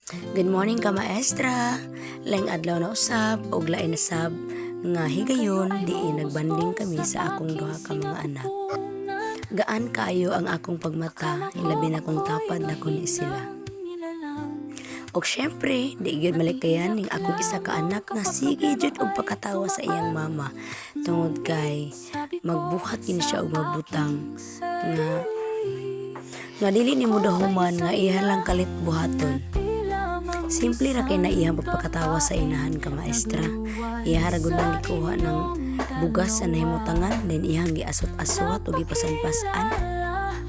Good morning ka maestra. Laing adlaw na usab og lain na sab nga higayon diin nagbanding kami sa akong duha ka mga anak. Gaan kaayo ang akong pagmata, ilabi na kong tapad na kuno sila. Og syempre, di gyud malikayan ning akong isa ka anak nga sige jud og pagkatawa sa iyang mama tungod kay magbuhat kini siya og mabutang nga dili ni mo dahuman nga iya lang kalit buhaton. Simple ra kay na iyang pagpakatawa sa inahan ka maestra. Iya ra gud lang gikuha ng bugas sa nahimutangan then iyang giasot-asot ug gipasan-pasan.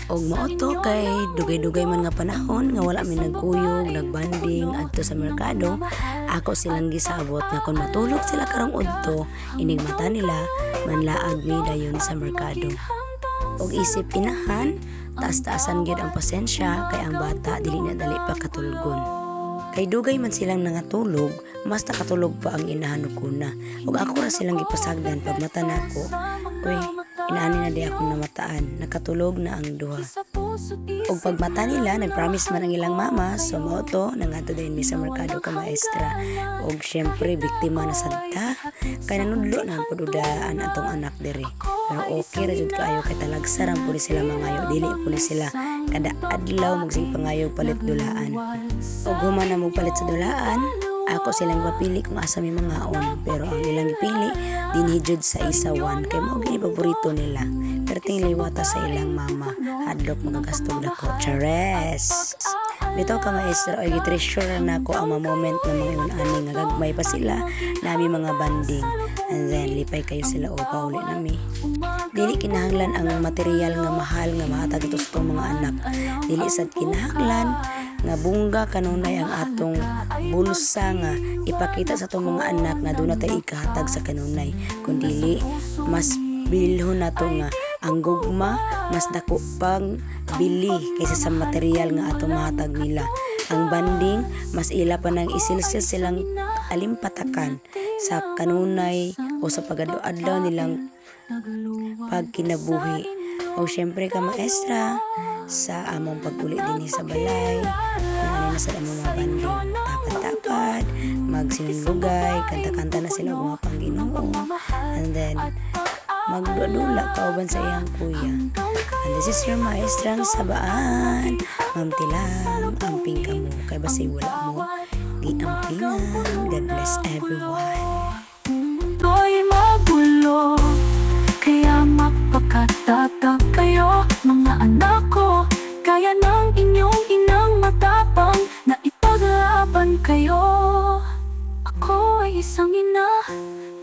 Og maoto kay dugay-dugay man nga panahon nga wala mi nagkuyog, nagbanding adto sa merkado, ako silang gisabot nga kon matulog sila karong udto, ining mata nila manlaag mi dayon sa merkado. Og isip inahan, taas-taasan gyud ang pasensya kay ang bata dili na dali pa katulgon. Kay dugay man silang nangatulog, mas nakatulog pa ang inahan ko na. Ug ako ra silang gipasagdan pag mata nako. Uy, inaani na di ako namataan, nakatulog na ang duha. Ug pag mata nila, nagpromise man ang ilang mama, so moto nangadto din mi sa merkado ka maestra. Ug syempre biktima na sadta, kay nanudlo na ang pududaan atong anak diri. Pero okay ra jud kaayo kay talagsaran pud sila mangayo, dili pud sila kada adlaw magsig pangayo palit dulaan. Ug human na mo palit sa dulaan, ako silang mapili kung asa mi mangaon, pero ang ilang gipili dinhi jud sa isawan kay mao gini paborito nila. Perting liwata sa ilang mama, hadlok magagastog dako. Chares. Bitaw ka maestra oy gitreasure na ko ang mga moment na mga ani nga gagmay pa sila nami mga banding. And then lipay kayo sila o pauli nami. Dili kinahanglan ang material nga mahal nga mahatag ito sa mga anak. Dili sad kinahanglan nga bungga kanunay ang atong bulsa nga ipakita sa atong mga anak nga doon natay ikahatag sa kanunay. Kundili mas bilhon nato nga ang gugma mas dako pang bili kaysa sa material nga atong mahatag nila. Ang banding mas ila pa nang isilsil silang alimpatakan sa kanunay o sa pag-adlaw nilang pagkinabuhi. O syempre ka maestra sa among pag-uli din sa balay, kung ano na sa among mga banding, tapad-tapad, magsinulugay, kanta-kanta na sila mga Panginoon, and then magdudula kauban sa iyang kuya. And this is your maestrang sabaan, Ma'am Tilang, amping ka mo, kay basi wala mo giampingan. God bless everyone. To'y magulo, kaya mapakatatag kayo, mga anak ko. Kaya ng inyong inang matapang na ipaglaban kayo. Ako ay isang ina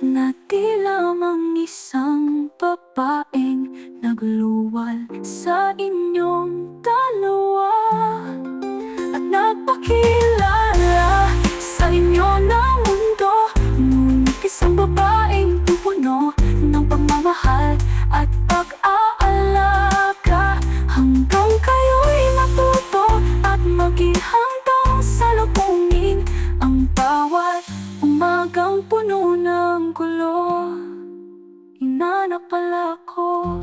na di lamang isang babaeng nagluwal sa inyong dalawa at nagpakilala sa inyo ng mundo. Ngunit isang babaeng pupuno ng pagmamahal at pag-aalaga hanggang kayo'y matuto at maging handang salubungin ang bawat umagang puno ng gulo. Ina na pala ko.